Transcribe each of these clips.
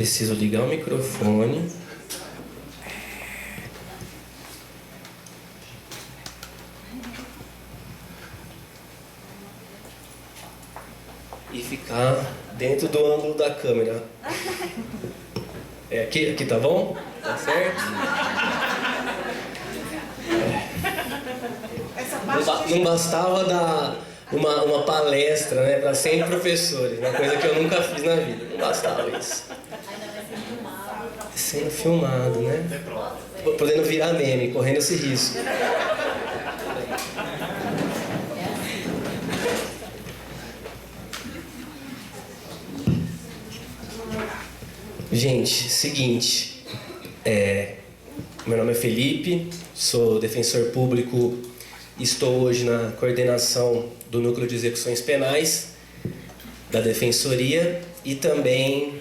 Preciso ligar o microfone. E ficar dentro do ângulo da câmera. Aqui tá bom? Tá certo? Não bastava dar uma palestra, né, para 100 professores, uma coisa que eu nunca fiz na vida. Não bastava isso. Sendo filmado, né? Podendo virar meme, correndo esse risco. Gente, seguinte, meu nome é Felipe, sou defensor público, estou hoje na coordenação do Núcleo de Execuções Penais da Defensoria e também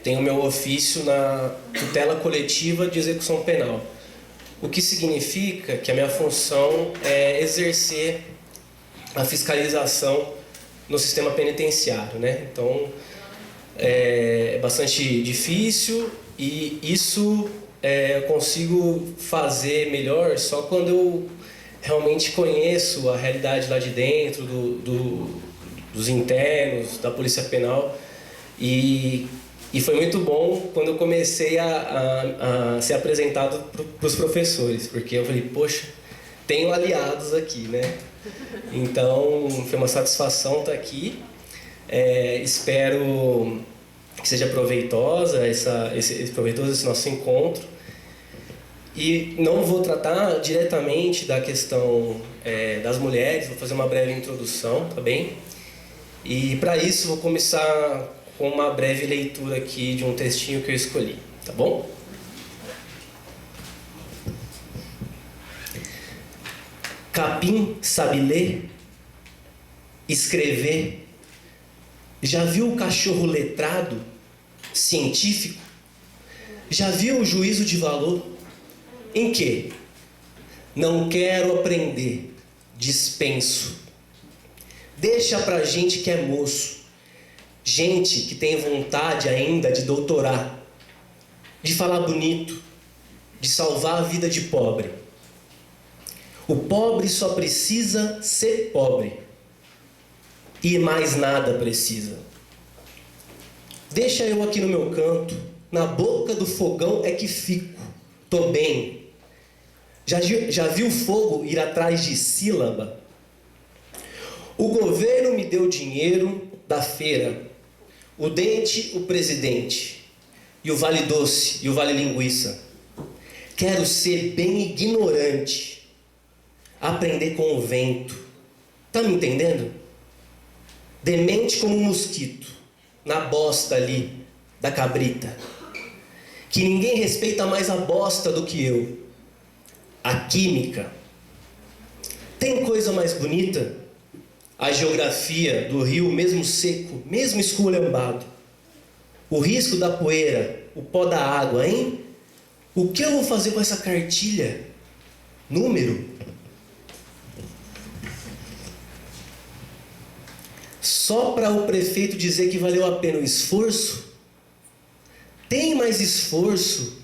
tenho meu ofício na tutela coletiva de execução penal, o que significa que a minha função é exercer a fiscalização no sistema penitenciário, né? Então, é bastante difícil e isso eu consigo fazer melhor só quando eu realmente conheço a realidade lá de dentro, dos internos, da Polícia Penal. E foi muito bom quando eu comecei a ser apresentado para os professores, porque eu falei, poxa, tenho aliados aqui, né? Então, foi uma satisfação estar aqui. Espero que seja proveitoso esse nosso encontro. E não vou tratar diretamente da questão das mulheres, vou fazer uma breve introdução, tá bem? E para isso vou começar com uma breve leitura aqui de um textinho que eu escolhi, tá bom? Capim sabe ler, escrever. Já viu o cachorro letrado, científico? Já viu o juízo de valor? Em que? Não quero aprender, dispenso. Deixa pra gente que é moço, gente que tem vontade ainda de doutorar, de falar bonito, de salvar a vida de pobre. O pobre só precisa ser pobre. E mais nada precisa. Deixa eu aqui no meu canto, na boca do fogão é que fico. Tô bem. Já viu fogo ir atrás de sílaba? O governo me deu dinheiro da feira. O dente, o presidente. E o vale doce, e o vale linguiça. Quero ser bem ignorante. Aprender com o vento. Tá me entendendo? Demente como um mosquito, na bosta ali, da cabrita. Que ninguém respeita mais a bosta do que eu. A química. Tem coisa mais bonita? A geografia do rio mesmo seco, mesmo esculhambado. O risco da poeira, o pó da água, hein? O que eu vou fazer com essa cartilha? Número? Só para o prefeito dizer que valeu a pena o esforço? Tem mais esforço?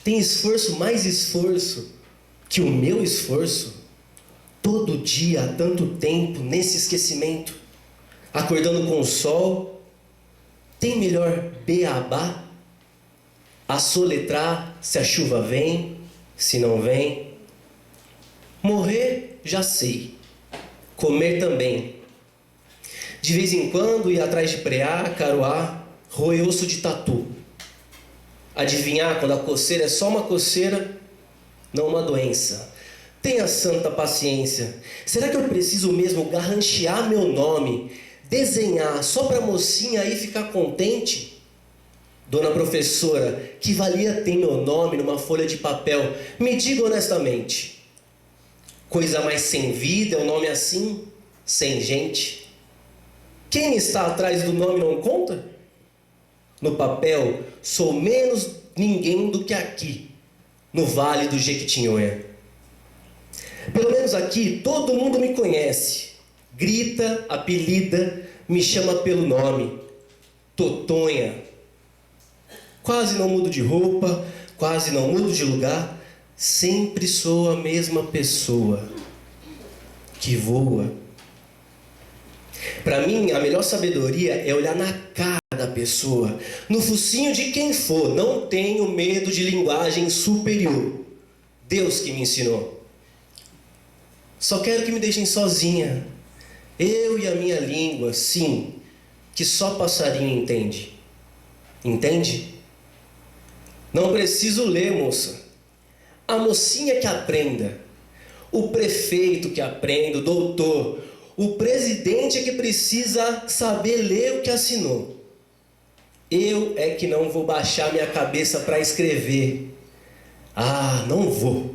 Tem esforço, mais esforço que o meu esforço? Todo dia, há tanto tempo, nesse esquecimento, acordando com o sol. Tem melhor beabá? A soletrar se a chuva vem, se não vem. Morrer, já sei. Comer também. De vez em quando ir atrás de preá, caroá, roer osso de tatu. Adivinhar quando a coceira é só uma coceira, não uma doença. Tenha santa paciência. Será que eu preciso mesmo garranchear meu nome, desenhar só para a mocinha aí ficar contente? Dona professora, que valia tem meu nome numa folha de papel? Me diga honestamente. Coisa mais sem vida é um nome assim, sem gente. Quem está atrás do nome não conta? No papel, sou menos ninguém do que aqui, no Vale do Jequitinhonha. Pelo menos aqui, todo mundo me conhece. Grita, apelida, me chama pelo nome. Totonha. Quase não mudo de roupa, quase não mudo de lugar, sempre sou a mesma pessoa que voa. Para mim, a melhor sabedoria é olhar na cara da pessoa, no focinho de quem for. Não tenho medo de linguagem superior. Deus que me ensinou. Só quero que me deixem sozinha. Eu e a minha língua, sim, que só passarinho entende. Entende? Não preciso ler, moça. A mocinha que aprenda. O prefeito que aprenda, o doutor. O presidente é que precisa saber ler o que assinou. Eu é que não vou baixar minha cabeça para escrever. Ah, não vou.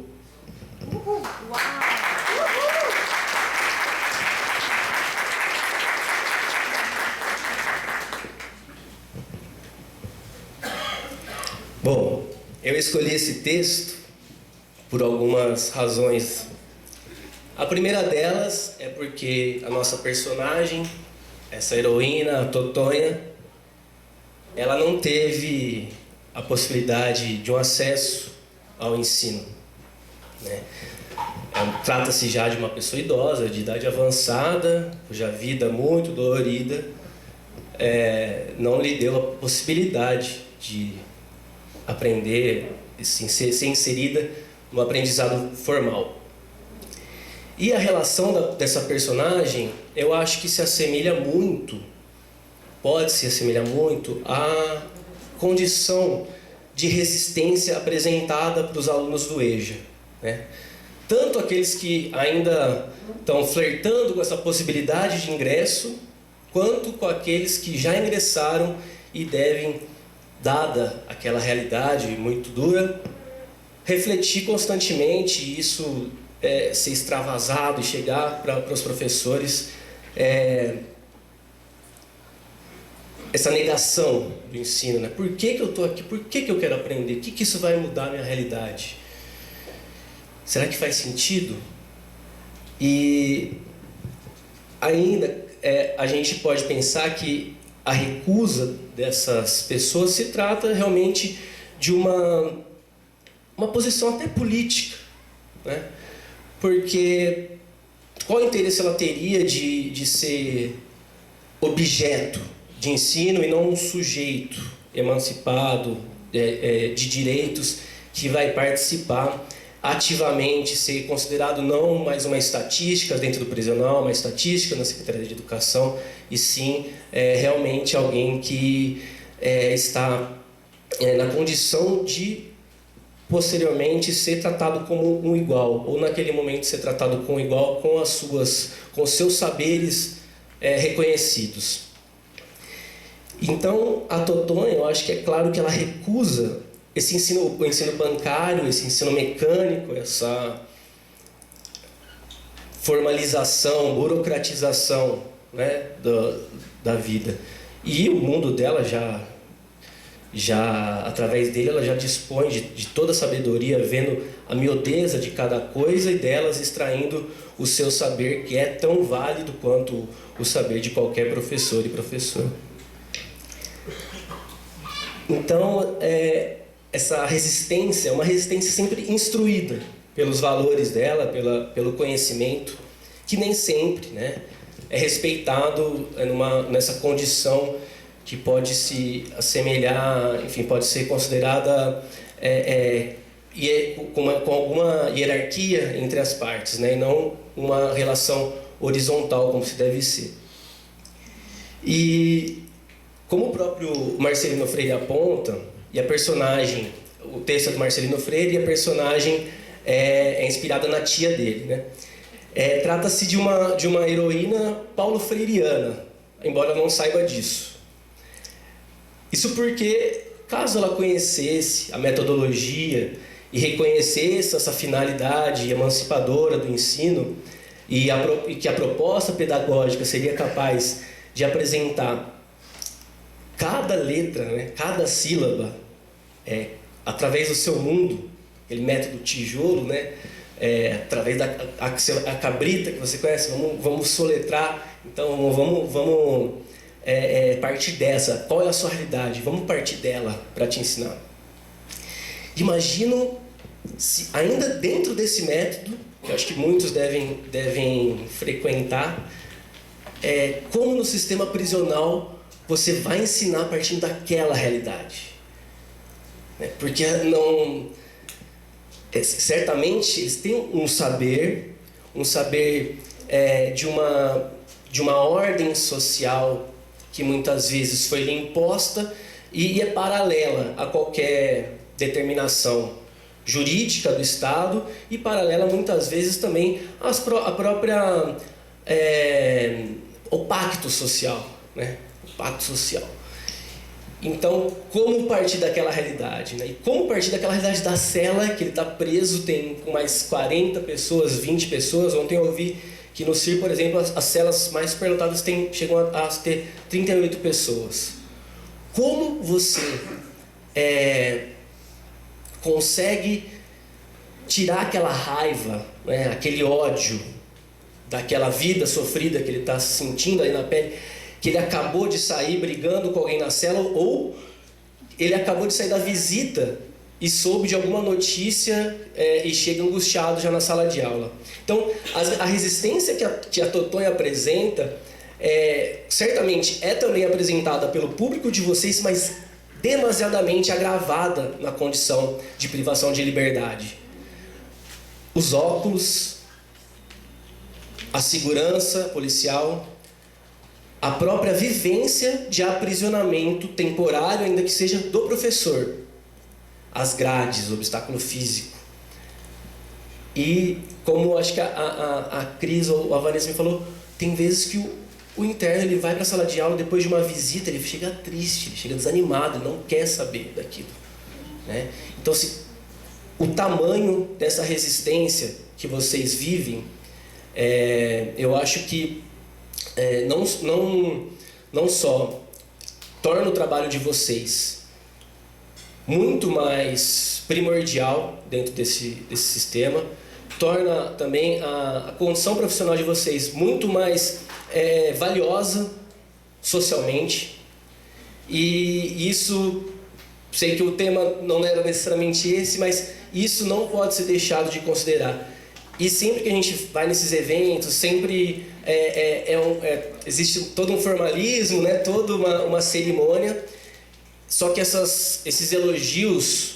Bom, eu escolhi esse texto por algumas razões. A primeira delas é porque a nossa personagem, essa heroína, a Totonha, ela não teve a possibilidade de um acesso ao ensino, né? Trata-se já de uma pessoa idosa, de idade avançada, cuja vida muito dolorida não lhe deu a possibilidade de aprender, assim, ser inserida no aprendizado formal. E a relação dessa personagem, eu acho que se assemelha muito, pode se assemelhar muito à condição de resistência apresentada para os alunos do EJA, né? Tanto aqueles que ainda estão flertando com essa possibilidade de ingresso, quanto com aqueles que já ingressaram e devem, dada aquela realidade muito dura, refletir constantemente e isso ser extravasado e chegar para os professores essa negação do ensino, né? Por que eu estou aqui? Por que eu quero aprender? O que isso vai mudar a minha realidade? Será que faz sentido? E ainda a gente pode pensar que a recusa dessas pessoas se trata realmente de uma posição até política, né? Porque qual interesse ela teria de ser objeto de ensino e não um sujeito emancipado de direitos que vai participar ativamente, ser considerado não mais uma estatística dentro do prisional, uma estatística na Secretaria de Educação, e sim realmente alguém que está na condição de posteriormente ser tratado como um igual, ou naquele momento ser tratado como igual com os seus saberes reconhecidos. Então, a Totonha, eu acho que é claro que ela recusa esse o ensino bancário, esse ensino mecânico, essa formalização, burocratização, né, da vida. E o mundo dela já através dele, ela já dispõe de toda a sabedoria, vendo a miudeza de cada coisa e delas extraindo o seu saber, que é tão válido quanto o saber de qualquer professor e professora. Então, essa resistência é uma resistência sempre instruída pelos valores dela, pelo conhecimento, que nem sempre, né, é respeitado nessa condição que pode se assemelhar, enfim, pode ser considerada com alguma hierarquia entre as partes, né, e não uma relação horizontal como se deve ser. E como o próprio Marcelino Freire aponta, e a personagem, o texto é do Marcelino Freire e a personagem é inspirada na tia dele, né? Trata-se de uma heroína paulo-freiriana, embora não saiba disso. Isso porque, caso ela conhecesse a metodologia e reconhecesse essa finalidade emancipadora do ensino e que a proposta pedagógica seria capaz de apresentar cada letra, né, cada sílaba, através do seu mundo, aquele método tijolo, né, através da cabrita que você conhece, vamos soletrar, então vamos partir dessa. Qual é a sua realidade? Vamos partir dela para te ensinar. Imagino, se ainda dentro desse método, que eu acho que muitos devem frequentar, como no sistema prisional você vai ensinar partindo daquela realidade. Porque certamente eles têm um saber de uma ordem social que muitas vezes foi lhe imposta e é paralela a qualquer determinação jurídica do Estado e paralela muitas vezes também a própria o pacto social, né? O pacto social. Então, como partir daquela realidade, né? E como partir daquela realidade da cela que ele está preso, tem com mais 40 pessoas, 20 pessoas. Ontem eu ouvi que no CIR, por exemplo, as celas mais superlotadas chegam a ter 38 pessoas. Como você consegue tirar aquela raiva, né, aquele ódio daquela vida sofrida que ele está sentindo aí na pele, que ele acabou de sair brigando com alguém na cela, ou ele acabou de sair da visita e soube de alguma notícia e chega angustiado já na sala de aula. Então, a resistência que a Totonho apresenta, certamente é também apresentada pelo público de vocês, mas demasiadamente agravada na condição de privação de liberdade. Os óculos, a segurança policial, a própria vivência de aprisionamento temporário, ainda que seja do professor, as grades, o obstáculo físico. E como acho que a Cris ou a Vanessa me falou, tem vezes que o interno ele vai para a sala de aula depois de uma visita, ele chega triste, ele chega desanimado, não quer saber daquilo, né? Então, o tamanho dessa resistência que vocês vivem, eu acho que não só torna o trabalho de vocês muito mais primordial dentro desse sistema, torna também a condição profissional de vocês muito mais valiosa socialmente. E isso, sei que o tema não era necessariamente esse, mas isso não pode ser deixado de considerar. E sempre que a gente vai nesses eventos, sempre existe todo um formalismo, né? Toda uma cerimônia. Só que esses elogios,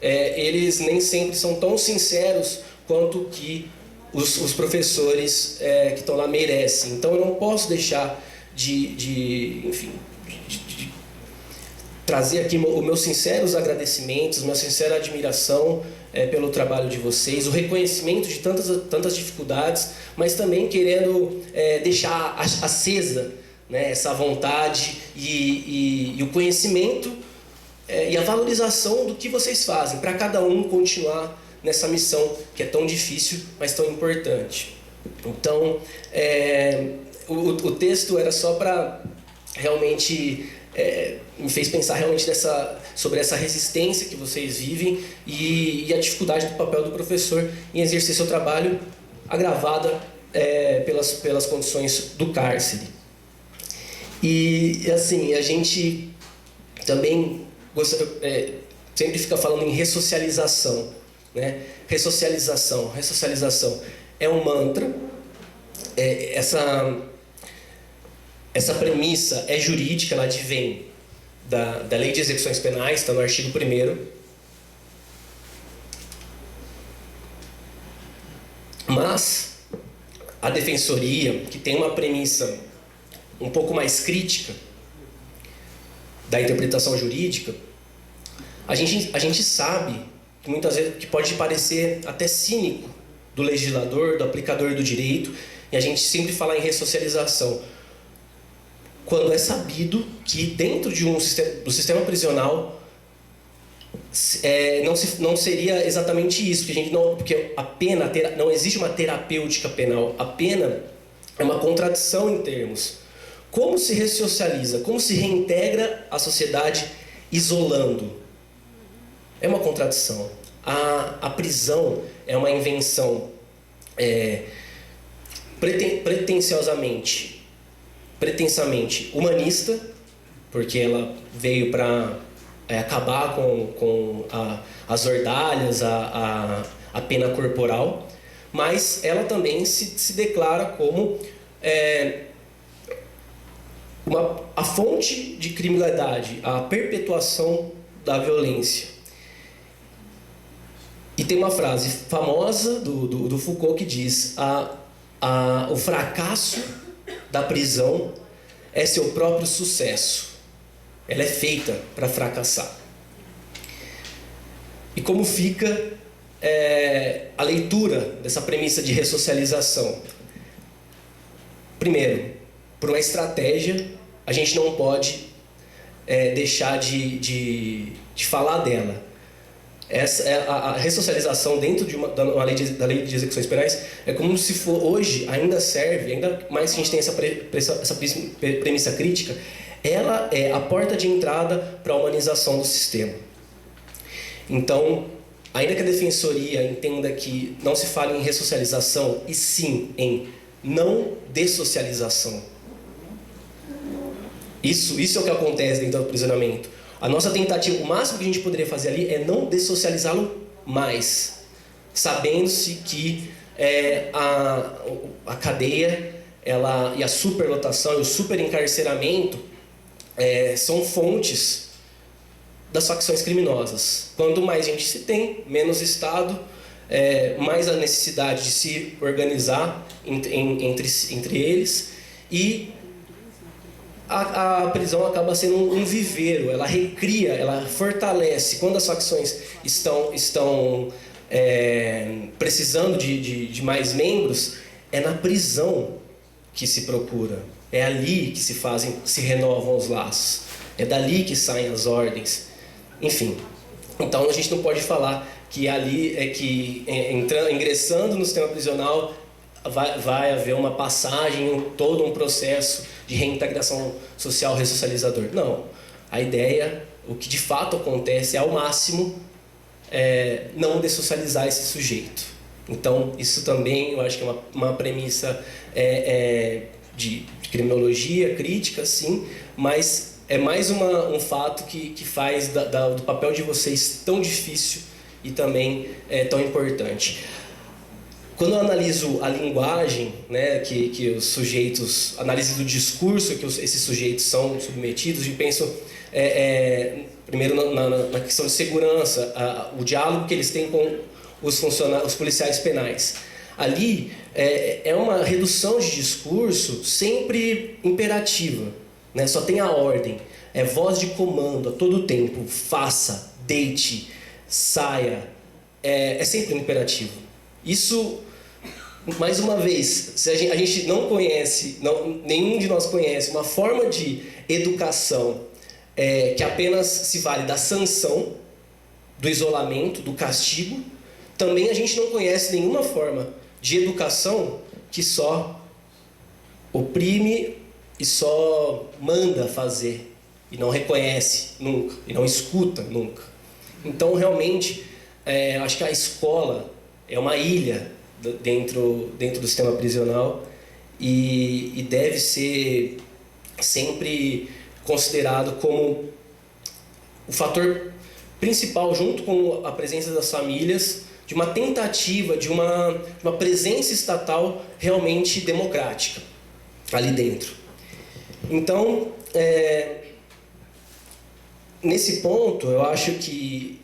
eles nem sempre são tão sinceros quanto que os professores que estão lá merecem. Então eu não posso deixar de trazer aqui os meus sinceros agradecimentos, minha sincera admiração pelo trabalho de vocês, o reconhecimento de tantas dificuldades, mas também querendo deixar acesa, né, essa vontade e o conhecimento e a valorização do que vocês fazem, para cada um continuar nessa missão que é tão difícil, mas tão importante. Então, o texto era só para realmente... me fez pensar realmente sobre essa resistência que vocês vivem e a dificuldade do papel do professor em exercer seu trabalho, agravada pelas condições do cárcere. E assim, a gente também sempre fica falando em ressocialização, né? Ressocialização é um mantra. Essa premissa é jurídica, ela advém da Lei de Execuções Penais, está no artigo 1º. Mas a Defensoria, que tem uma premissa um pouco mais crítica da interpretação jurídica, a gente sabe que muitas vezes que pode parecer até cínico do legislador, do aplicador do direito, e a gente sempre fala em ressocialização, quando é sabido que dentro do sistema prisional não seria exatamente isso, porque a pena, não existe uma terapêutica penal, a pena é uma contradição em termos. Como se ressocializa? Como se reintegra a sociedade isolando? É uma contradição. A prisão é uma invenção pretensiosamente pretensamente humanista, porque ela veio para acabar com as ordalhas, a pena corporal, mas ela também se declara como a fonte de criminalidade, a perpetuação da violência. E tem uma frase famosa do Foucault que diz: o fracasso da prisão é seu próprio sucesso. Ela é feita para fracassar. E como fica a leitura dessa premissa de ressocialização? Primeiro, por uma estratégia, a gente não pode deixar de falar dela. A ressocialização dentro da lei de execuções penais é como se for hoje, ainda serve, ainda mais que a gente tem essa premissa crítica, ela é a porta de entrada para a humanização do sistema. Então, ainda que a defensoria entenda que não se fala em ressocialização, e sim em não dessocialização. Isso é o que acontece dentro do aprisionamento. A nossa tentativa, o máximo que a gente poderia fazer ali é não dessocializá-lo mais, sabendo-se que a cadeia e a superlotação e o superencarceramento são fontes das facções criminosas. Quanto mais gente se tem, menos Estado, mais a necessidade de se organizar entre eles, e a prisão acaba sendo um viveiro. Ela recria, ela fortalece. Quando as facções estão precisando de mais membros, é na prisão que se procura. É ali que se renovam os laços. É dali que saem as ordens. Enfim, então a gente não pode falar que ali ingressando no sistema prisional vai haver uma passagem, todo um processo de reintegração social ressocializador. Não. A ideia, o que de fato acontece é, ao máximo, não dessocializar esse sujeito. Então, isso também eu acho que é uma premissa de criminologia crítica, sim, mas é mais um fato que faz do papel de vocês tão difícil e também tão importante. Quando eu analiso a linguagem, né, que os sujeitos, análise do discurso que esses sujeitos são submetidos, e penso primeiro na questão de segurança, o diálogo que eles têm com os policiais penais. Ali é uma redução de discurso sempre imperativa, né? Só tem a ordem, é voz de comando a todo tempo: faça, deite, saia, é sempre um imperativo. Isso, mais uma vez, se a gente não conhece, nenhum de nós conhece uma forma de educação que apenas se vale da sanção, do isolamento, do castigo, também a gente não conhece nenhuma forma de educação que só oprime e só manda fazer e não reconhece nunca, e não escuta nunca. Então, realmente, acho que a escola é uma ilha dentro do sistema prisional e deve ser sempre considerado como o fator principal, junto com a presença das famílias, de uma tentativa de uma presença estatal realmente democrática ali dentro. Então, nesse ponto, eu acho que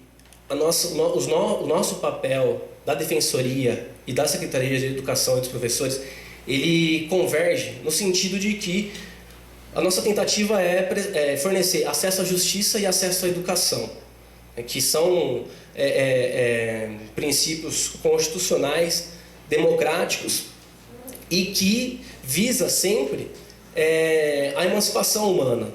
o nosso papel da Defensoria e da Secretaria de Educação e dos professores, ele converge no sentido de que a nossa tentativa é fornecer acesso à justiça e acesso à educação, que são princípios constitucionais, democráticos, e que visa sempre a emancipação humana.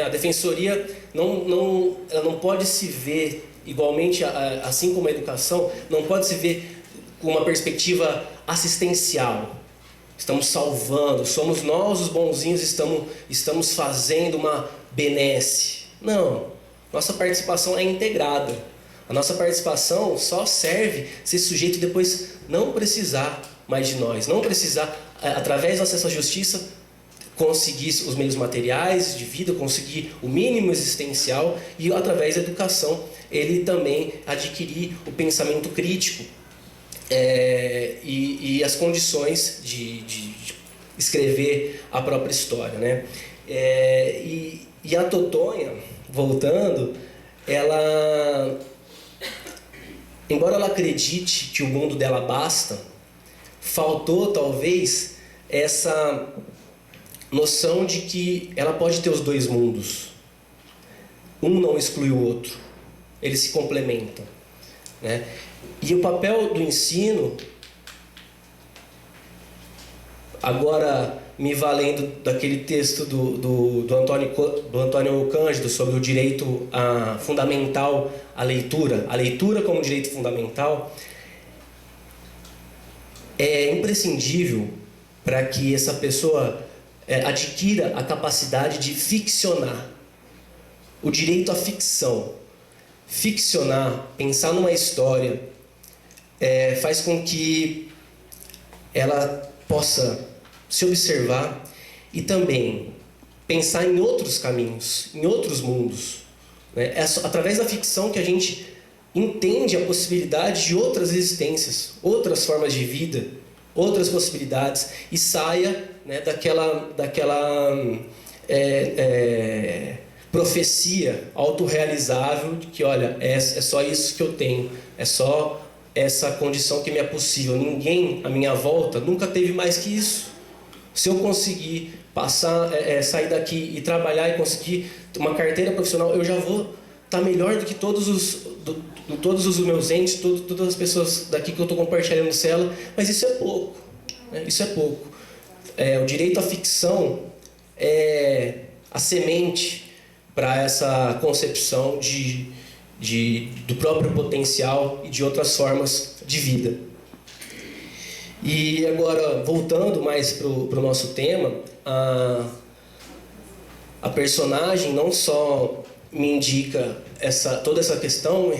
A Defensoria ela não pode se ver igualmente, assim como a educação, não pode se ver com uma perspectiva assistencial. Estamos salvando, somos nós os bonzinhos, estamos fazendo uma benesse. Não, nossa participação é integrada. A nossa participação só serve se esse sujeito depois não precisar mais de nós, não precisar, através do acesso à justiça, conseguir os meios materiais de vida, conseguir o mínimo existencial, e através da educação ele também adquirir o pensamento crítico e as condições de escrever a própria história, né? E a Totonha, voltando, ela, embora ela acredite que o mundo dela basta, faltou talvez essa noção de que ela pode ter os dois mundos. Um não exclui o outro, eles se complementam, né? E o papel do ensino, agora me valendo daquele texto do Antônio Cândido sobre o direito fundamental à leitura, a leitura como direito fundamental, é imprescindível para que essa pessoa adquira a capacidade de ficcionar. O direito à ficção. Ficcionar, pensar numa história, faz com que ela possa se observar e também pensar em outros caminhos, em outros mundos, né? É através da ficção que a gente entende a possibilidade de outras existências, outras formas de vida, outras possibilidades, e saia, né, daquela profecia autorrealizável de que, olha, é só isso que eu tenho, é só essa condição que me é possível. Ninguém à minha volta nunca teve mais que isso. Se eu conseguir passar, sair daqui e trabalhar e conseguir uma carteira profissional, eu já vou estar melhor do que todos os meus entes, todas as pessoas daqui que eu estou compartilhando cela. Mas isso é pouco, né? Isso é pouco. O direito à ficção é a semente para essa concepção do próprio potencial e de outras formas de vida. E agora, voltando mais para o nosso tema, a personagem não só me indica toda essa questão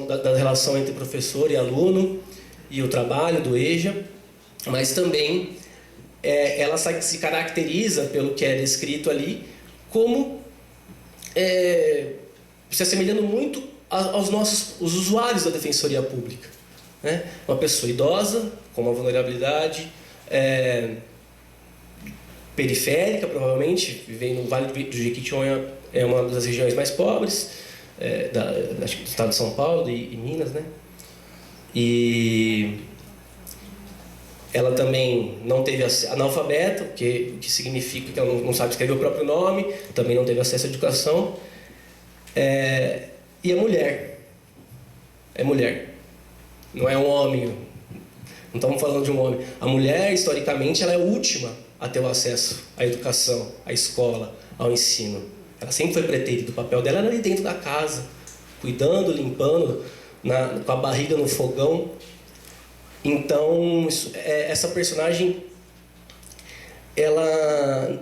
da relação entre professor e aluno e o trabalho do EJA, mas também ela se caracteriza, pelo que é descrito ali, como se assemelhando muito aos os usuários da Defensoria Pública, né? Uma pessoa idosa, com uma vulnerabilidade periférica, provavelmente, vivendo no Vale do Jequitinhonha, é uma das regiões mais pobres do estado de São Paulo e Minas, né? E ela também não teve analfabeta, o que significa que ela não sabe escrever o próprio nome, também não teve acesso à educação. E é mulher. É mulher. Não é um homem. Não estamos falando de um homem. A mulher, historicamente, ela é a última a ter o acesso à educação, à escola, ao ensino. Ela sempre foi preterida. O papel dela era ali dentro da casa, cuidando, limpando, com a barriga no fogão. Então, essa personagem, ela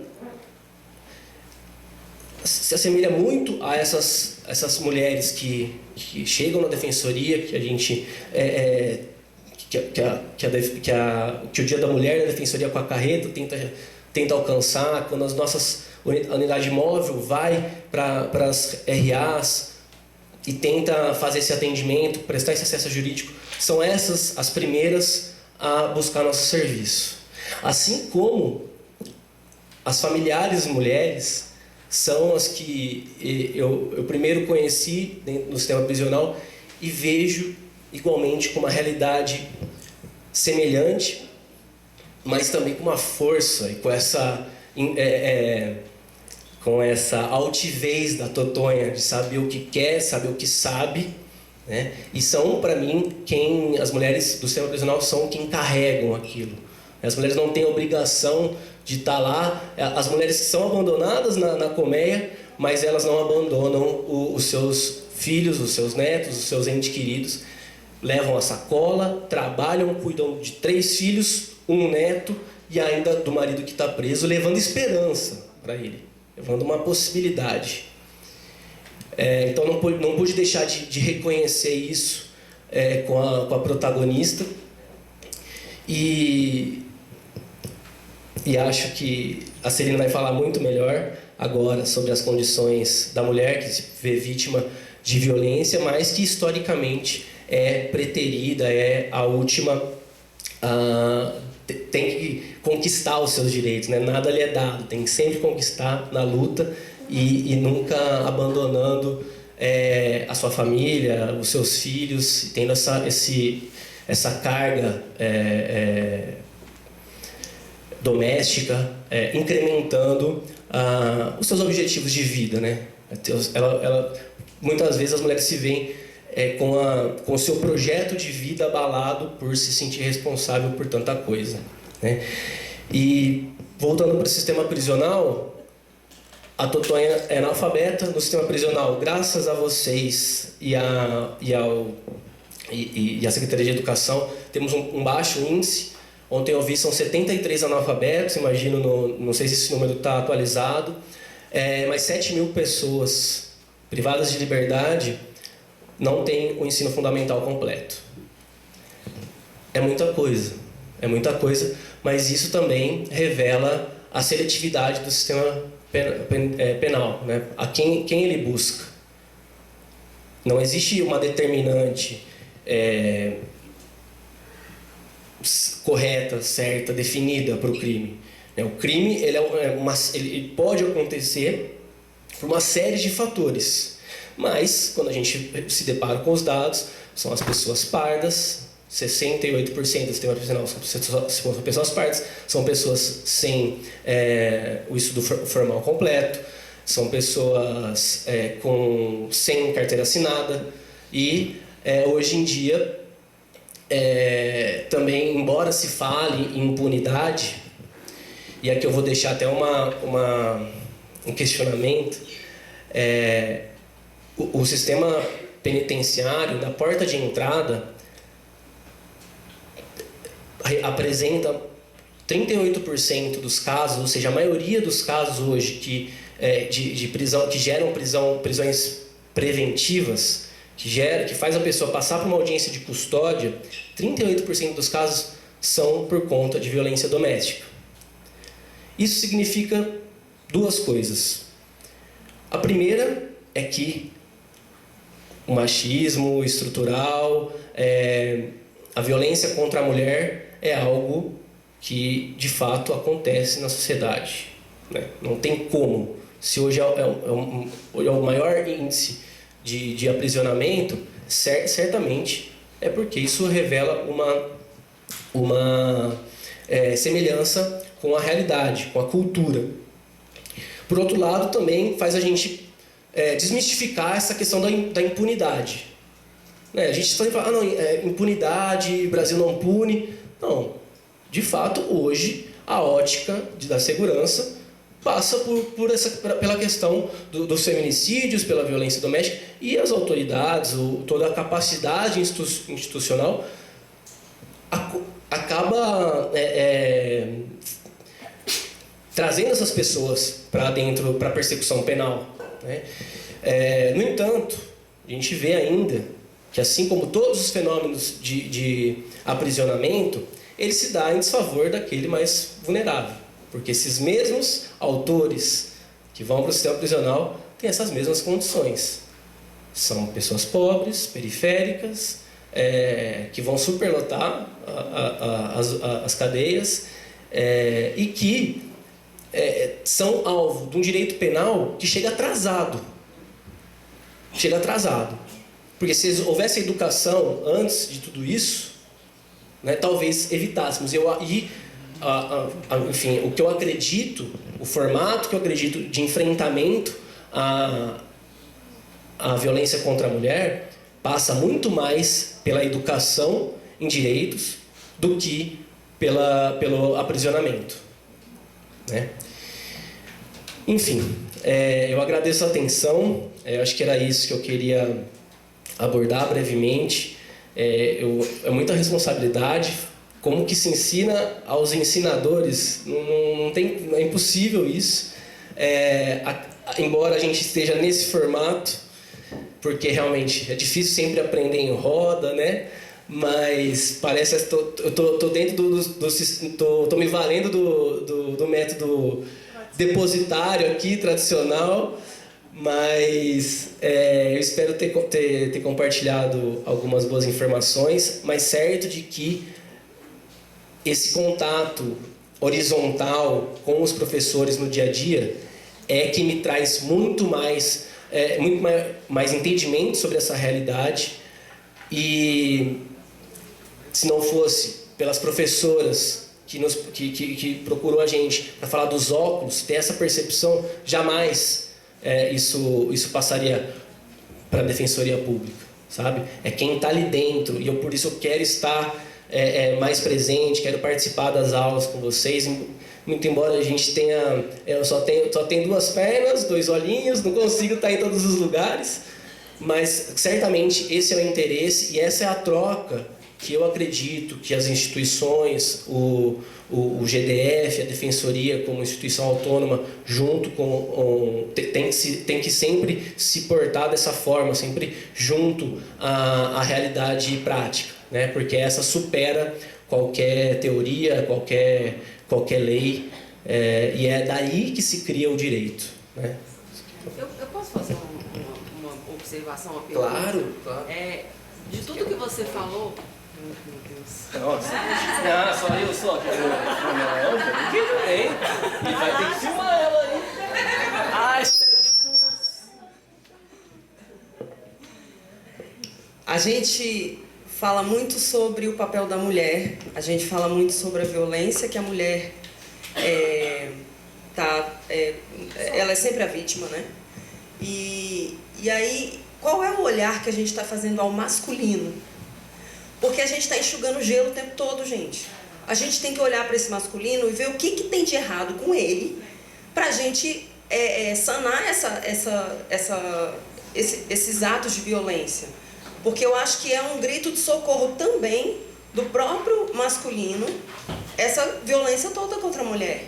se assemelha muito a essas mulheres que chegam na defensoria, que a gente que o Dia da Mulher na Defensoria com a carreta tenta alcançar, quando a unidade móvel vai para as RAs e tenta fazer esse atendimento, prestar esse acesso jurídico. São essas as primeiras a buscar nosso serviço. Assim como as familiares mulheres são as que eu primeiro conheci no sistema prisional e vejo igualmente com uma realidade semelhante, mas também com uma força e com essa altivez da Totonha de saber o que quer, saber o que sabe, né? E são, para mim, as mulheres do sistema prisional são quem carregam aquilo. As mulheres não têm obrigação de estar lá. As mulheres que são abandonadas na colmeia, mas elas não abandonam os seus filhos, os seus netos, os seus entes queridos. Levam a sacola, trabalham, cuidam de 3 filhos, 1 neto e ainda do marido que está preso, levando esperança para ele, levando uma possibilidade. Então não pude deixar de reconhecer isso com a protagonista. E e acho que a Celina vai falar muito melhor agora sobre as condições da mulher que se vê vítima de violência, mas que historicamente é preterida, é a última, tem que conquistar os seus direitos, né? Nada lhe é dado, tem que sempre conquistar na luta e nunca abandonando a sua família, os seus filhos, tendo essa carga doméstica, incrementando os seus objetivos de vida, né? Muitas vezes as mulheres se veem com o seu projeto de vida abalado por se sentir responsável por tanta coisa, né? E voltando para o sistema prisional, a Totonha é analfabeta no sistema prisional. Graças a vocês e a Secretaria de Educação, temos um baixo índice. Ontem eu vi, são 73 analfabetos, imagino, não sei se esse número está atualizado, mas 7 mil pessoas privadas de liberdade não têm o ensino fundamental completo. É muita coisa, mas isso também revela a seletividade do sistema penal, né? A quem ele busca. Não existe uma determinante correta, certa, definida para o crime. O crime ele pode acontecer por uma série de fatores, mas quando a gente se depara com os dados, são as pessoas pardas. 68% do sistema prisional são pessoas pardas, são pessoas sem o estudo formal completo, são pessoas sem carteira assinada e hoje em dia também, embora se fale em impunidade, e aqui eu vou deixar até um questionamento, o sistema penitenciário, na porta de entrada, apresenta 38% dos casos, ou seja, a maioria dos casos hoje de prisão, que geram prisões preventivas, que faz a pessoa passar por uma audiência de custódia, 38% dos casos são por conta de violência doméstica. Isso significa duas coisas. A primeira é que o machismo estrutural, a violência contra a mulher é algo que, de fato, acontece na sociedade, né? Não tem como. Se hoje é o maior índice de aprisionamento, certamente é porque isso revela uma semelhança com a realidade, com a cultura. Por outro lado, também faz a gente desmistificar essa questão da impunidade. A gente sempre fala, impunidade, Brasil não pune. Não, de fato, hoje, a ótica da segurança passa pela questão dos feminicídios, pela violência doméstica, e as autoridades, toda a capacidade institucional acaba trazendo essas pessoas para dentro, para a persecução penal, né? No entanto, a gente vê ainda que, assim como todos os fenômenos de aprisionamento, ele se dá em desfavor daquele mais vulnerável. Porque esses mesmos autores que vão para o sistema prisional têm essas mesmas condições. São pessoas pobres, periféricas, que vão superlotar as cadeias e que são alvo de um direito penal que chega atrasado. Porque se houvesse educação antes de tudo isso, né, talvez evitássemos. Enfim, o que eu acredito, o formato que eu acredito de enfrentamento à violência contra a mulher passa muito mais pela educação em direitos do que pelo aprisionamento, né? Enfim, eu agradeço a atenção. Eu acho que era isso que eu queria abordar brevemente. É muita responsabilidade. Como que se ensina aos ensinadores? É impossível isso. Embora a gente esteja nesse formato, porque realmente é difícil sempre aprender em roda, né? mas parece que eu tô dentro tô me valendo do método depositário aqui, tradicional, mas eu espero ter compartilhado algumas boas informações, mas certo de que esse contato horizontal com os professores no dia a dia é que me traz muito mais entendimento sobre essa realidade. E se não fosse pelas professoras que procurou a gente para falar dos óculos, ter essa percepção, jamais isso passaria para a Defensoria Pública, sabe? É quem está ali dentro, e por isso eu quero estar mais presente, quero participar das aulas com vocês. Muito embora a gente tenha... Eu só tenho 2 pernas, 2 olhinhos, não consigo estar em todos os lugares, mas certamente esse é o interesse e essa é a troca que eu acredito que as instituições, o GDF, a Defensoria como instituição autônoma, junto com... tem que sempre se portar dessa forma, sempre junto à realidade prática, né? Porque essa supera qualquer teoria, qualquer lei, e é daí que se cria o direito, né? Eu posso fazer uma observação, uma pergunta? Claro. De tudo que você falou... Meu Deus. Nossa. Não, só eu só. Não, não tem. E vai ter que filmar ela aí. Ai, Jesus. A gente fala muito sobre o papel da mulher, a gente fala muito sobre a violência que a mulher ela é sempre a vítima, né? E aí, qual é o olhar que a gente está fazendo ao masculino? Porque a gente está enxugando gelo o tempo todo, gente. A gente tem que olhar para esse masculino e ver o que tem de errado com ele, para a gente sanar esses atos de violência. Porque eu acho que é um grito de socorro também do próprio masculino, essa violência toda contra a mulher.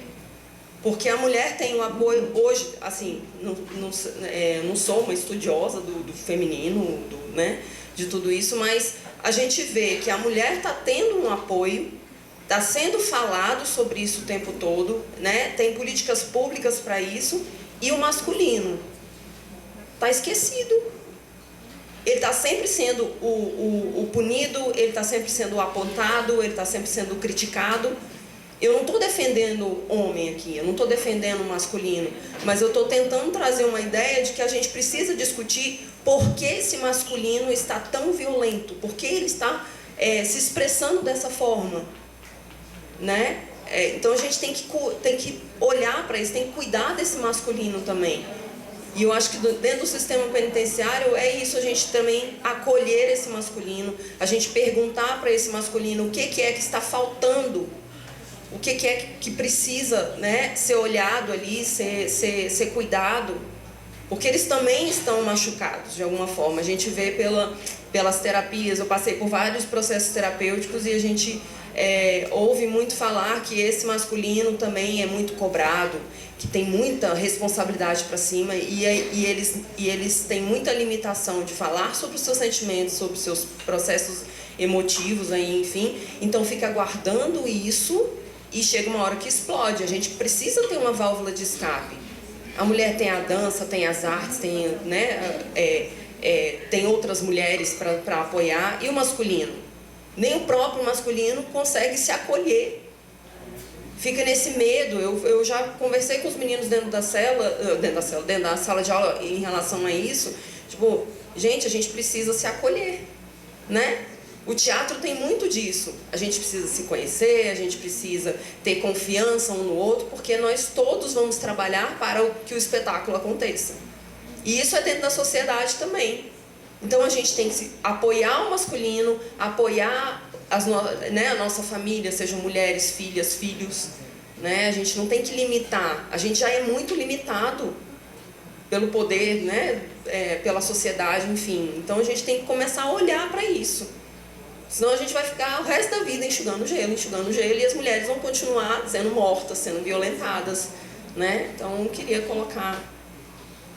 Porque a mulher tem um apoio hoje, assim, não sou uma estudiosa do feminino, né, de tudo isso, mas a gente vê que a mulher está tendo um apoio, está sendo falado sobre isso o tempo todo, né, tem políticas públicas para isso, e o masculino está esquecido. Ele está sempre sendo o punido, ele está sempre sendo o apontado, ele está sempre sendo criticado. Eu não estou defendendo o homem aqui, eu não estou defendendo o masculino, mas eu estou tentando trazer uma ideia de que a gente precisa discutir por que esse masculino está tão violento, por que ele está se expressando dessa forma, né? Então a gente tem que olhar para isso, tem que cuidar desse masculino também. E eu acho que dentro do sistema penitenciário é isso, a gente também acolher esse masculino, a gente perguntar para esse masculino o que é que está faltando, o que é que precisa, né, ser olhado ali, ser cuidado, porque eles também estão machucados de alguma forma. A gente vê pelas terapias, eu passei por vários processos terapêuticos e a gente ouve muito falar que esse masculino também é muito cobrado, que tem muita responsabilidade para cima e eles têm muita limitação de falar sobre os seus sentimentos, sobre os seus processos emotivos, aí, enfim. Então fica guardando isso e chega uma hora que explode. A gente precisa ter uma válvula de escape. A mulher tem a dança, tem as artes, tem, né, tem outras mulheres para apoiar. E o masculino? Nem o próprio masculino consegue se acolher. Fica nesse medo. Eu já conversei com os meninos dentro da sala de aula em relação a isso. Tipo, gente, a gente precisa se acolher, né? O teatro tem muito disso. A gente precisa se conhecer, a gente precisa ter confiança um no outro, porque nós todos vamos trabalhar para que o espetáculo aconteça. E isso é dentro da sociedade também. Então a gente tem que apoiar o masculino, apoiar a nossa família, sejam mulheres, filhas, filhos, né? A gente não tem que limitar. A gente já é muito limitado pelo poder, né? Pela sociedade, enfim. Então a gente tem que começar a olhar para isso. Senão a gente vai ficar o resto da vida enxugando gelo, e as mulheres vão continuar sendo mortas, sendo violentadas, né? Então eu queria colocar...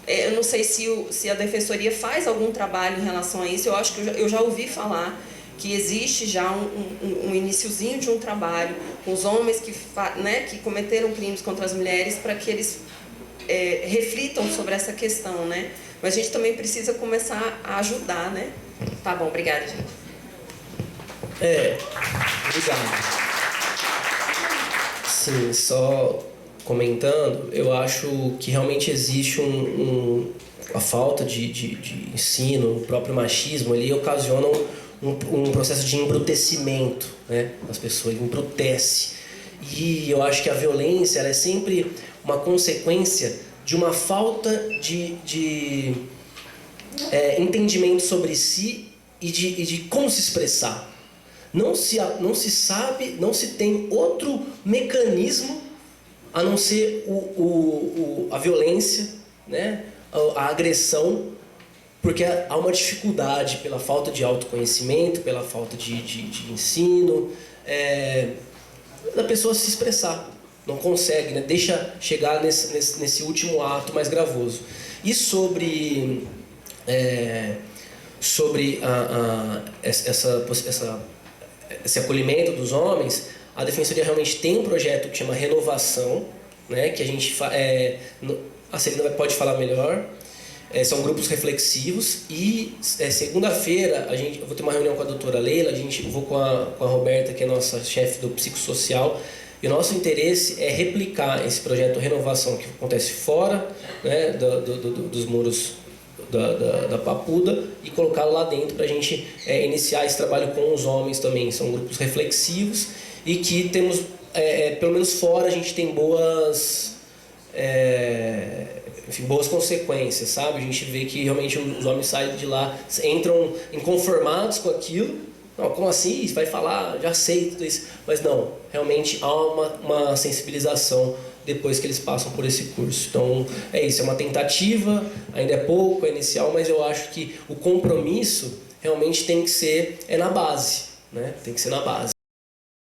Eu não sei se a Defensoria faz algum trabalho em relação a isso. Eu acho que eu já ouvi falar que existe já um iniciozinho de um trabalho com os homens que cometeram crimes contra as mulheres, para que eles reflitam sobre essa questão, né? Mas a gente também precisa começar a ajudar, né? Tá bom, obrigada, gente. Obrigado. Sim, só comentando, eu acho que realmente existe a falta de ensino, o próprio machismo ali ocasiona um processo de embrutecimento, né? As pessoas embrutecem. E eu acho que a violência ela é sempre uma consequência de uma falta de entendimento sobre si e de como se expressar. Não se sabe, não se tem outro mecanismo a não ser a violência, né? A agressão, porque há uma dificuldade pela falta de autoconhecimento, pela falta de ensino, da pessoa se expressar. Não consegue, né? Deixa chegar nesse último ato mais gravoso. E sobre esse acolhimento dos homens, a Defensoria realmente tem um projeto que chama Renovação, né? Que a gente a Celina pode falar melhor. São grupos reflexivos e segunda-feira eu vou ter uma reunião com a doutora Leila, eu vou com a Roberta, que é nossa chefe do psicossocial, e o nosso interesse é replicar esse projeto Renovação que acontece fora, né, dos muros da Papuda, e colocá-lo lá dentro para a gente iniciar esse trabalho com os homens também. São grupos reflexivos e que temos, pelo menos fora, a gente tem boas consequências, sabe? A gente vê que realmente os homens saem de lá, entram inconformados com aquilo. Não, como assim? Você vai falar, já sei tudo isso. Mas não, realmente há uma sensibilização depois que eles passam por esse curso. Então, é isso, é uma tentativa, ainda é pouco, é inicial, mas eu acho que o compromisso realmente tem que ser na base, né? Tem que ser na base.